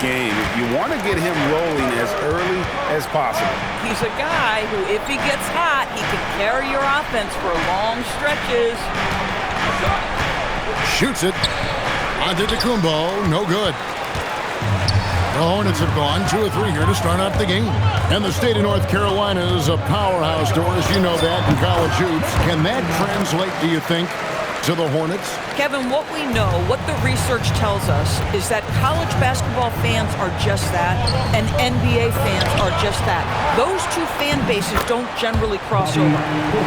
game. You want to get him rolling as early as possible. He's a guy who, if he gets hot, he can carry your offense for long stretches. Shoots it. Antetokounmpo, no good. The Hornets have gone 2 of 3 here to start out the game. And the state of North Carolina is a powerhouse, Doris. You know that in college hoops. Can that translate, do you think, to the Hornets? Kevin, what we know, what the research tells us, is that college basketball fans are just that, and NBA fans are just that. Those two fan bases don't generally cross over.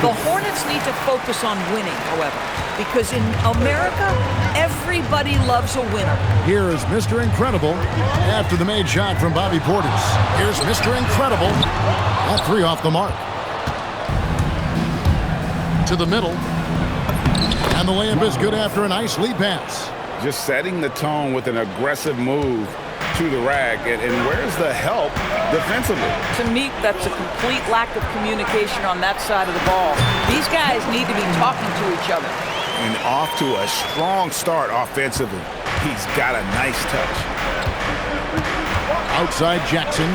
The Hornets need to focus on winning, however, because in America, everybody loves a winner. Here is Mr. Incredible after the made shot from Bobby Portis. Here's Mr. Incredible. That 3 off the mark. To the middle. And the layup is good after a nice lead pass. Just setting the tone with an aggressive move to the rack. And where's the help defensively? To me, that's a complete lack of communication on that side of the ball. These guys need to be talking to each other. And off to a strong start offensively. He's got a nice touch. Outside Jackson.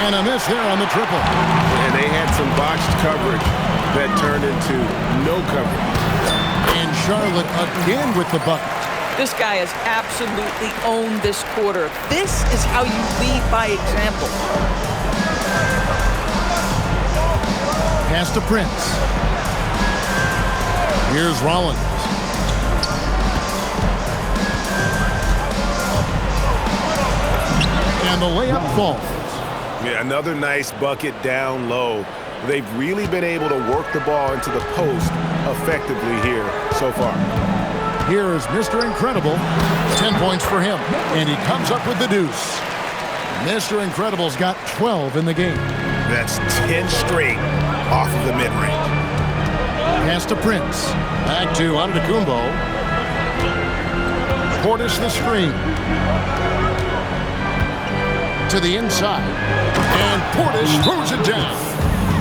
And a miss there on the triple. And they had some botched coverage that turned into no coverage. And Charlotte again with the bucket. This guy has absolutely owned this quarter. This is how you lead by example. Pass to Prince. Here's Rollins. And the layup falls. Yeah, another nice bucket down low. They've really been able to work the ball into the post effectively here so far. Here is Mr. Incredible. 10 points for him. And he comes up with the deuce. Mr. Incredible's got 12 in the game. That's 10 straight off of the mid-range. Pass to Prince. Back to Antetokounmpo. Portis the screen. To the inside. And Portis throws it down.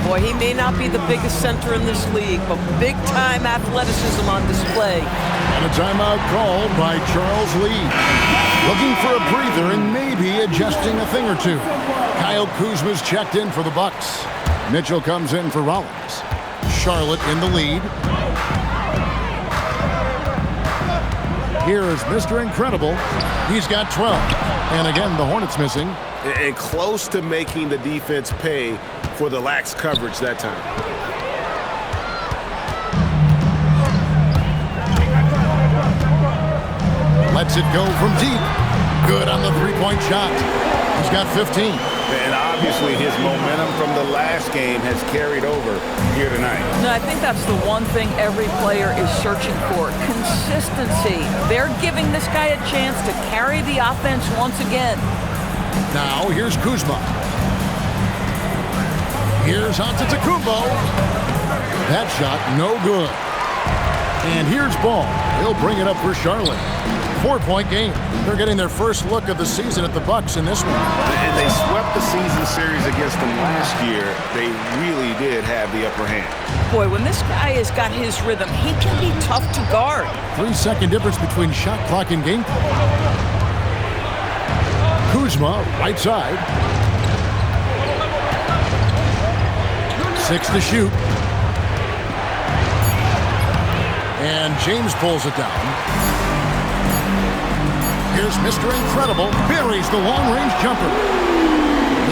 Boy, he may not be the biggest center in this league, but big-time athleticism on display. And a timeout called by Charles Lee. Looking for a breather and maybe adjusting a thing or two. Kyle Kuzma's checked in for the Bucks. Mitchell comes in for Rollins. Charlotte in the lead. Here is Mr. Incredible. He's got 12. And again, the Hornets missing. And close to making the defense pay for the lax coverage that time. Lets it go from deep. Good on the three-point shot. He's got 15. And obviously his momentum from the last game has carried over here tonight. No, I think that's the one thing every player is searching for. Consistency. They're giving this guy a chance to carry the offense once again. Now, here's Kuzma. Here's Antetokounmpo. That shot, no good. And here's Ball. He'll bring it up for Charlotte. 4-point game. They're getting their first look of the season at the Bucks in this one. And they swept the season series against them last year. They really did have the upper hand. Boy, when this guy has got his rhythm, he can be tough to guard. 3-second difference between shot clock and game clock. Kuzma, right side. 6 to shoot. And James pulls it down. Here's Mr. Incredible. Buries the long-range jumper.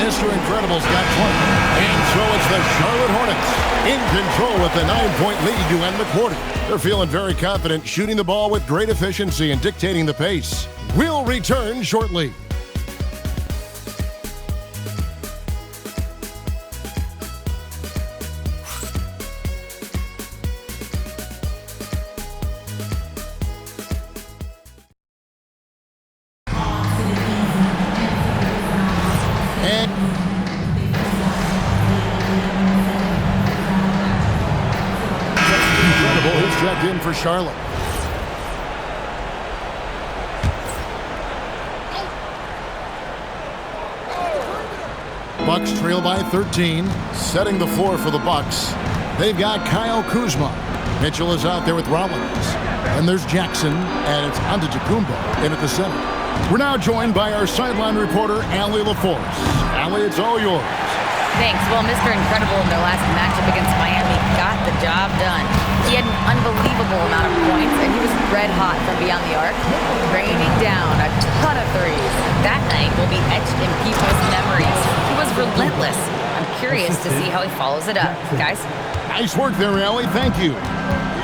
Mr. Incredible's got 20. And so it's the Charlotte Hornets in control with a 9-point lead to end the quarter. They're feeling very confident, shooting the ball with great efficiency and dictating the pace. We'll return shortly. Checked in for Charlotte. Bucks trail by 13, setting the floor for the Bucks. They've got Kyle Kuzma. Mitchell is out there with Rollins. And there's Jackson, and it's Antetokounmpo in at the center. We're now joined by our sideline reporter, Allie LaForce. Allie, it's all yours. Thanks. Well, Mr. Incredible in their last matchup against Miami got the job done. He had an unbelievable amount of points, and he was red hot from beyond the arc, raining down a ton of threes. That night will be etched in people's memories. He was relentless. I'm curious to see how he follows it up. Guys? Nice work there, Allie. Thank you.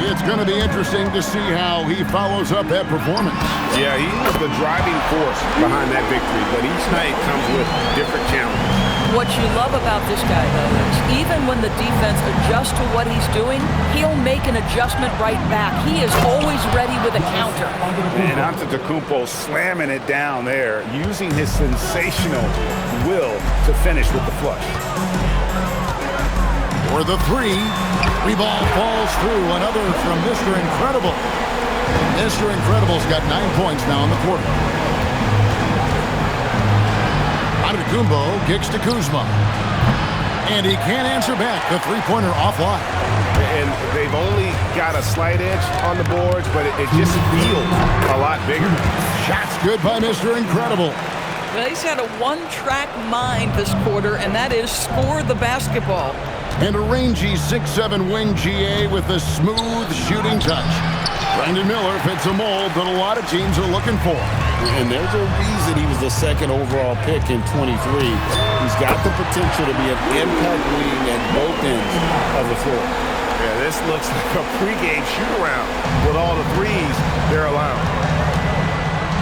It's going to be interesting to see how he follows up that performance. Yeah, he was the driving force behind that victory, but each night comes with different challenges. What you love about this guy, though, is even when the defense adjusts to what he's doing, he'll make an adjustment right back. He is always ready with a counter. And Antetokounmpo slamming it down there, using his sensational will to finish with the flush. For the three, ball falls through. Another from Mr. Incredible. Mr. Incredible's got 9 points now in the quarter. Antetokounmpo kicks to Kuzma. And he can't answer back. The three-pointer offline. And they've only got a slight edge on the boards, but it just feels a lot bigger. Shots good by Mr. Incredible. Well, he's had a one-track mind this quarter, and that is score the basketball. And a rangy 6'7" wing GA with a smooth shooting touch. Brandon Miller fits a mold that a lot of teams are looking for. And there's a reason he was the second overall pick in 23. He's got the potential to be an impact wing at both ends of the floor. Yeah, this looks like a pregame shoot-around with all the threes they're allowing.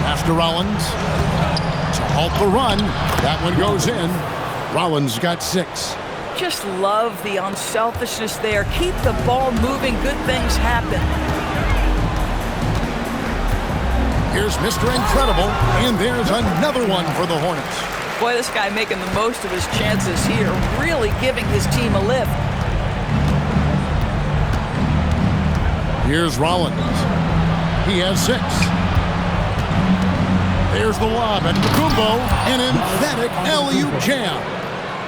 Pass to Rollins. To halt the run. That one goes in. Rollins got 6. Just love the unselfishness there. Keep the ball moving. Good things happen. Here's Mr. Incredible, and there's another one for the Hornets. Boy, this guy making the most of his chances here, really giving his team a lift. Here's Rollins. He has 6. There's the lob, and Kumbo, an emphatic alley-oop jam.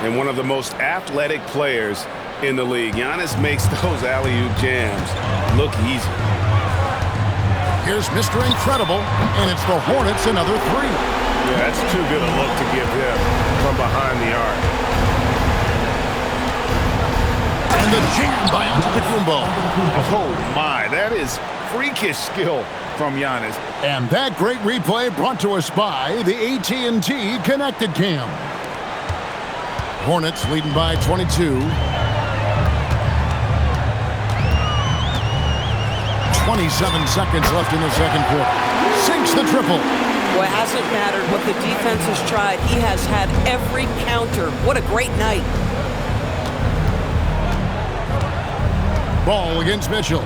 And one of the most athletic players in the league. Giannis makes those alley-oop jams look easy. Here's Mr. Incredible, and it's the Hornets another 3. Yeah, that's too good a look to give him from behind the arc. And the jam by Antetokounmpo. Oh my, that is freakish skill from Giannis. And that great replay brought to us by the AT&T Connected Cam. Hornets leading by 22. 27 seconds left in the second quarter. Sinks the triple. Well, it hasn't mattered what the defense has tried. He has had every counter. What a great night. Ball against Mitchell.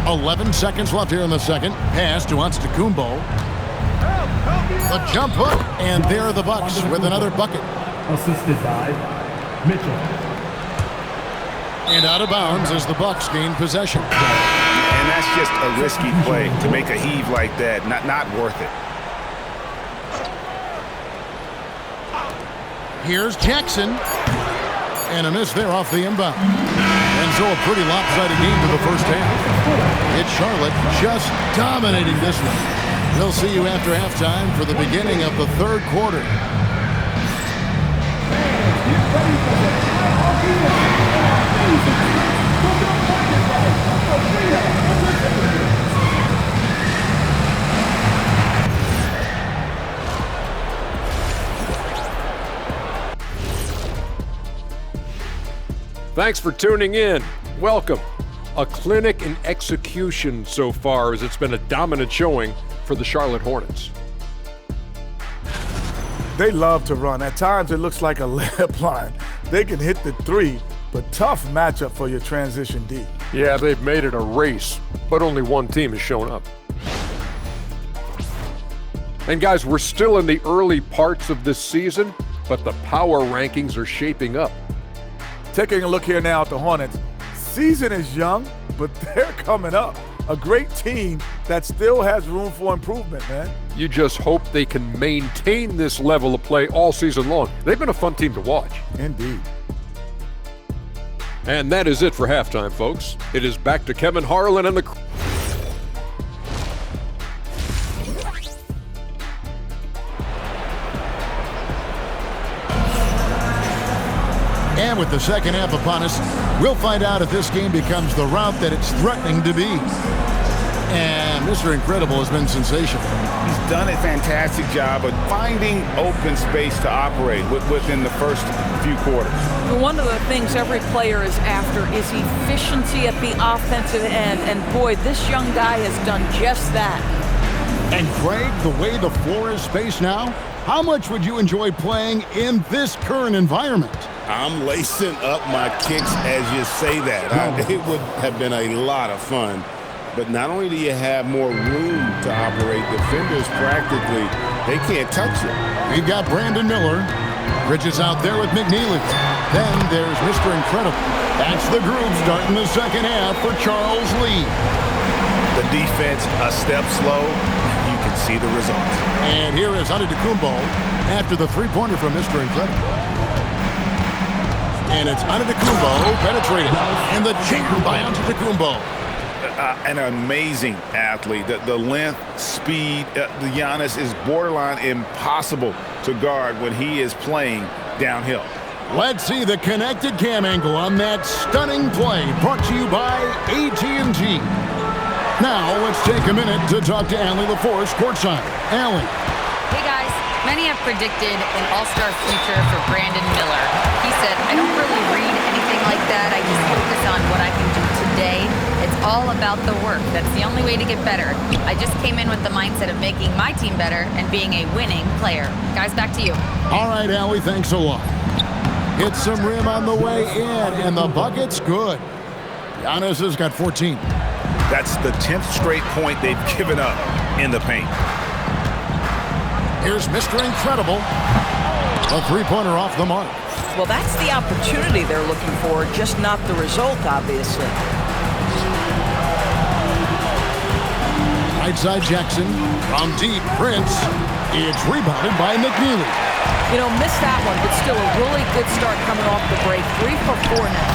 11 seconds left here in the second. Pass to Antetokounmpo. The jump hook. And there are the Bucks with another bucket. Assisted by Mitchell. And out of bounds as the Bucks gain possession. And that's just a risky play to make a heave like that. Not worth it. Here's Jackson. And a miss there off the inbound. And so a pretty lopsided game to the first half. It's Charlotte just dominating this one. We'll see you after halftime for the beginning of the third quarter. Thanks for tuning in. Welcome. A clinic in execution so far, as it's been a dominant showing for the Charlotte Hornets. They love to run. At times it looks like a layup line. They can hit the 3, but tough matchup for your transition D. Yeah, they've made it a race, but only one team has shown up. And guys, we're still in the early parts of this season, but the power rankings are shaping up. Taking a look here now at the Hornets. Season is young, but they're coming up. A great team that still has room for improvement, man. You just hope they can maintain this level of play all season long. They've been a fun team to watch. Indeed. And that is it for halftime, folks. It is back to Kevin Harlan and the And with the second half upon us, we'll find out if this game becomes the route that it's threatening to be. And Mr. Incredible has been sensational. He's done a fantastic job of finding open space to operate within the first few quarters. One of the things every player is after is efficiency at the offensive end. And boy, this young guy has done just that. And Craig, the way the floor is spaced now, how much would you enjoy playing in this current environment? I'm lacing up my kicks as you say that. It would have been a lot of fun. But not only do you have more room to operate, defenders practically, they can't touch you. We've got Brandon Miller. Bridges out there with McNeely. Then there's Mr. Incredible. That's the group starting the second half for Charles Lee. The defense a step slow. You can see the results. And here is Antetokounmpo after the three-pointer from Mr. Incredible. And it's Antetokounmpo penetrated. And the jam by Antetokounmpo. An amazing athlete. The length, speed, the Giannis is borderline impossible to guard when he is playing downhill. Let's see the connected cam angle on that stunning play brought to you by AT&T. Now let's take a minute to talk to Allie LaForce courtside. Allie. Hey guys, many have predicted an all-star future for Brandon Miller. He said, I don't really read anything like that. I just focus on what I can do today. It's all about the work. That's the only way to get better. I just came in with the mindset of making my team better and being a winning player. Guys, back to you. All right, Allie, thanks a lot. Hit some rim on the way in, and the bucket's good. Giannis has got 14. That's the 10th straight point they've given up in the paint. Here's Mr. Incredible. A three-pointer off the mark. Well, that's the opportunity they're looking for, just not the result, obviously. Right side Jackson. From deep, Prince. It's rebounded by McNeely. You know, missed that one, but still a really good start coming off the break. 3 for 4 now.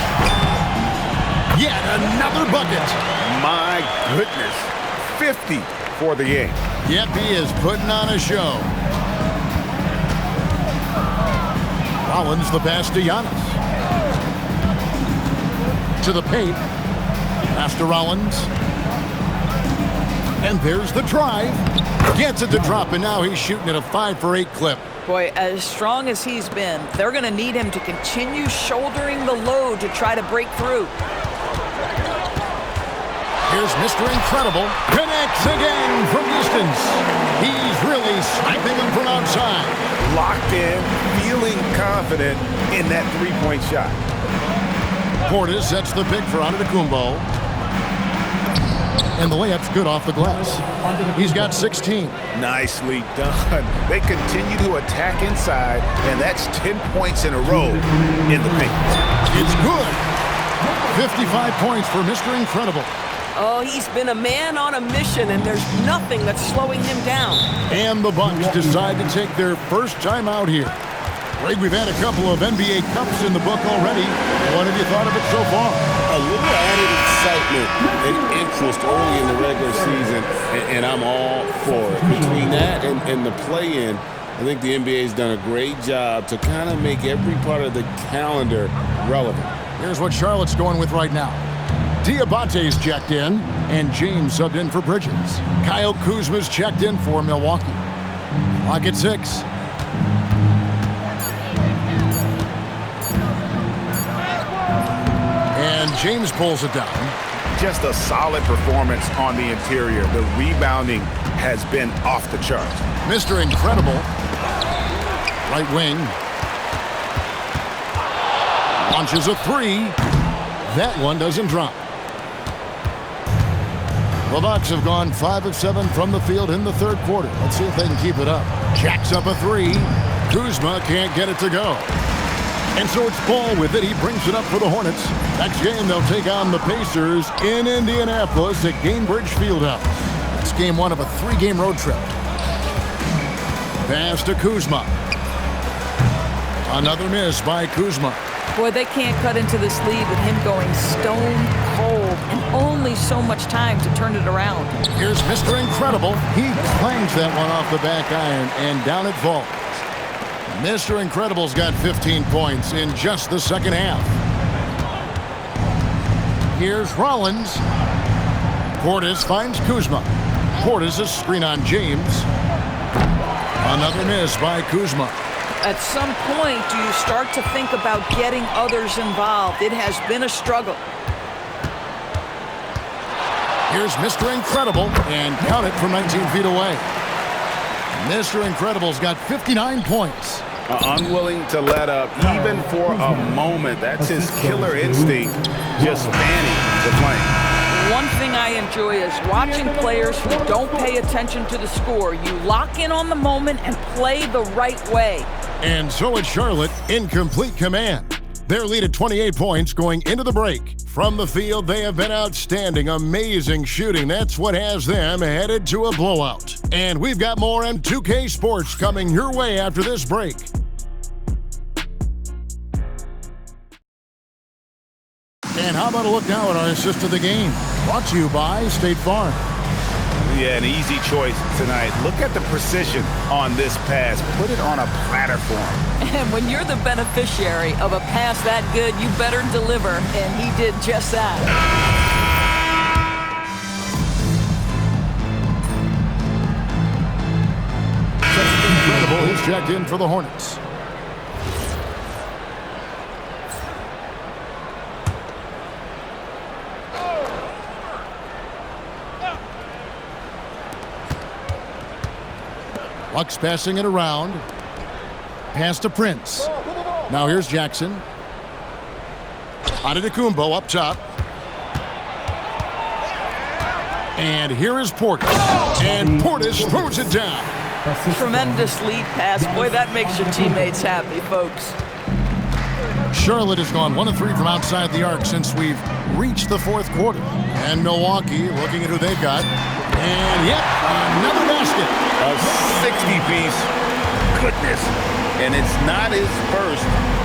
Yet another bucket. My goodness. 50 for the game. Yep, he is putting on a show. Rollins the pass to Giannis. To the paint. Pass to Rollins. And there's the drive. Gets it to drop, and now he's shooting at a 5 for 8 clip. Boy, as strong as he's been, they're going to need him to continue shouldering the load to try to break through. Here's Mr. Incredible. Connects again from distance. He's really sniping him from outside. Locked in, feeling confident in that three-point shot. Portis sets the pick for Antetokounmpo. And the layup's good off the glass. He's got 16. Nicely done. They continue to attack inside, and that's 10 points in a row in the paint. It's good. 55 points for Mr. Incredible. Oh, he's been a man on a mission, and there's nothing that's slowing him down. And the Bucks decide to take their first time out here. Greg, we've had a couple of NBA Cups in the book already. What have you thought of it so far? A little added excitement and interest early in the regular season, and I'm all for it. Between that and the play-in, I think the NBA's done a great job to kind of make every part of the calendar relevant. Here's what Charlotte's going with right now. Diabate's checked in, and James subbed in for Bridges. Kyle Kuzma's checked in for Milwaukee. Clock at 6. And James pulls it down. Just a solid performance on the interior. The rebounding has been off the charts. Mr. Incredible. Right wing. Launches a 3. That one doesn't drop. The Bucks have gone 5 of 7 from the field in the third quarter. Let's see if they can keep it up. Jacks up a 3. Kuzma can't get it to go. And so it's Ball with it. He brings it up for the Hornets. Next game, they'll take on the Pacers in Indianapolis at Gainbridge Fieldhouse. It's game 1 of a 3-game road trip. Pass to Kuzma. Another miss by Kuzma. Boy, they can't cut into this lead with him going stone cold and only so much time to turn it around. Here's Mr. Incredible. He clangs that one off the back iron, and down it falls. Mr. Incredible's got 15 points in just the second half. Here's Rollins. Portis finds Kuzma. Portis is screen on James. Another miss by Kuzma. At some point, do you start to think about getting others involved? It has been a struggle. Here's Mr. Incredible, and count it from 19 feet away. Mr. Incredible's got 59 points. Unwilling to let up even for a moment. That's his killer instinct, just fanning the flame. One thing I enjoy is watching players who don't pay attention to the score. You lock in on the moment and play the right way. And so it's Charlotte in complete command. Their lead at 28 points going into the break. From the field, they have been outstanding. Amazing shooting. That's what has them headed to a blowout. And we've got more M2K Sports coming your way after this break. And how about a look now at our assist of the game? Brought to you by State Farm. Yeah, an easy choice tonight. Look at the precision on this pass. Put it on a platter for him. And when you're the beneficiary of a pass that good, you better deliver, and he did just that. Incredible, who's checked in for the Hornets. Bucks passing it around. Pass to Prince. Now here's Jackson. Antetokounmpo up top. And here is Portis. And Portis throws it down. Tremendous lead pass. Boy, that makes your teammates happy, folks. Charlotte has gone 1 of 3 from outside the arc since we've reached the fourth quarter. And Milwaukee looking at who they've got. And yep, another basket. A 60-piece. Goodness. And it's not his first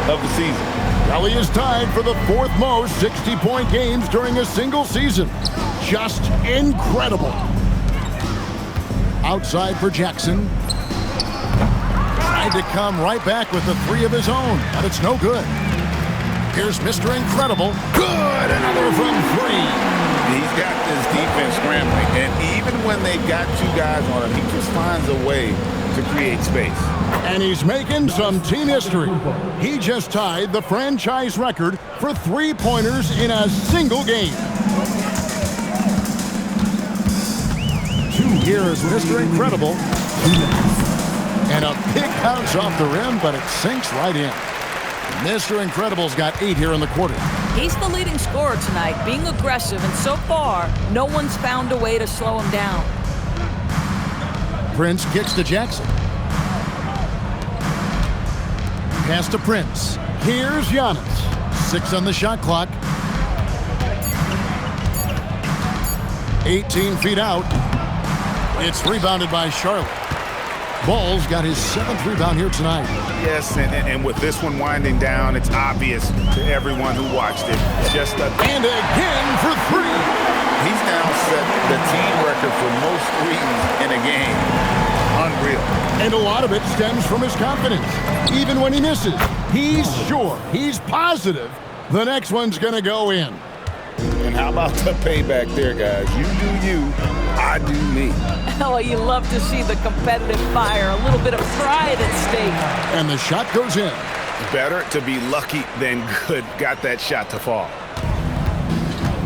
of the season. Kelly is tied for the 4th most 60-point games during a single season. Just incredible. Outside for Jackson. Tried to come right back with the 3 of his own, but it's no good. Here's Mr. Incredible. Good! Another from 3. He's got this defense scrambling, and even when they got 2 guys on him, he just finds a way to create space. And he's making some team history. He just tied the franchise record for 3-pointers in a single game. Here's Mr. Incredible. And a big bounce off the rim, but it sinks right in. Mr. Incredible's got 8 here in the quarter. He's the leading scorer tonight, being aggressive, and so far, no one's found a way to slow him down. Prince kicks to Jackson. Pass to Prince. Here's Giannis. 6 on the shot clock. 18 feet out. It's rebounded by Charlotte. Ball's got his 7th rebound here tonight. Yes, and with this one winding down, it's obvious to everyone who watched it. And again for 3. He's now set the team record for most threes in a game. Unreal. And a lot of it stems from his confidence. Even when he misses, he's sure, he's positive the next one's going to go in. And how about the payback there, guys? You do you, I do me. Oh, you love to see the competitive fire, a little bit of pride at stake. And the shot goes in. Better to be lucky than good. Got that shot to fall.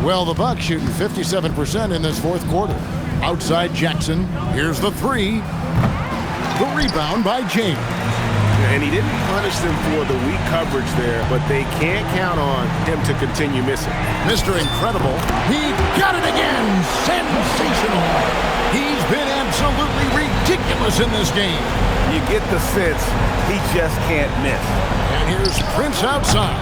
Well, the Bucks shooting 57% in this 4th quarter. Outside Jackson. Here's the 3. The rebound by James. And he didn't punish them for the weak coverage there, but they can't count on him to continue missing. Mr. Incredible, he got it again! Sensational! He's been absolutely ridiculous in this game. You get the sense he just can't miss. And here's Prince outside.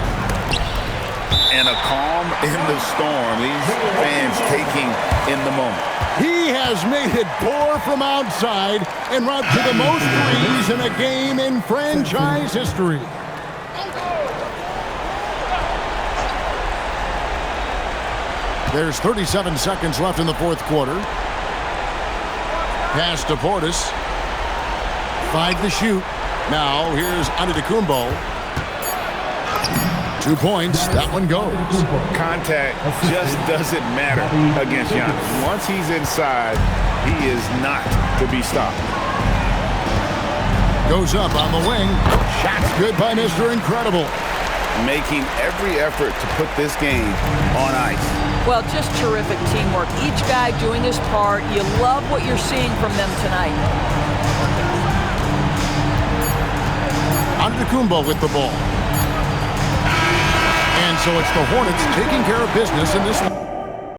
And a calm in the storm. These fans taking in the moment. He has made it pour from outside en route to the most threes in a game in franchise history. There's 37 seconds left in the 4th quarter. Pass to Portis. 5 to shoot. Now, here's Antetokounmpo. 2 points. That one goes. Contact just doesn't matter against Giannis. Once he's inside, he is not to be stopped. Goes up on the wing. Shot's good by Mr. Incredible. Making every effort to put this game on ice. Well, just terrific teamwork. Each guy doing his part. You love what you're seeing from them tonight. Antetokounmpo with the ball. And so it's the Hornets taking care of business in this one.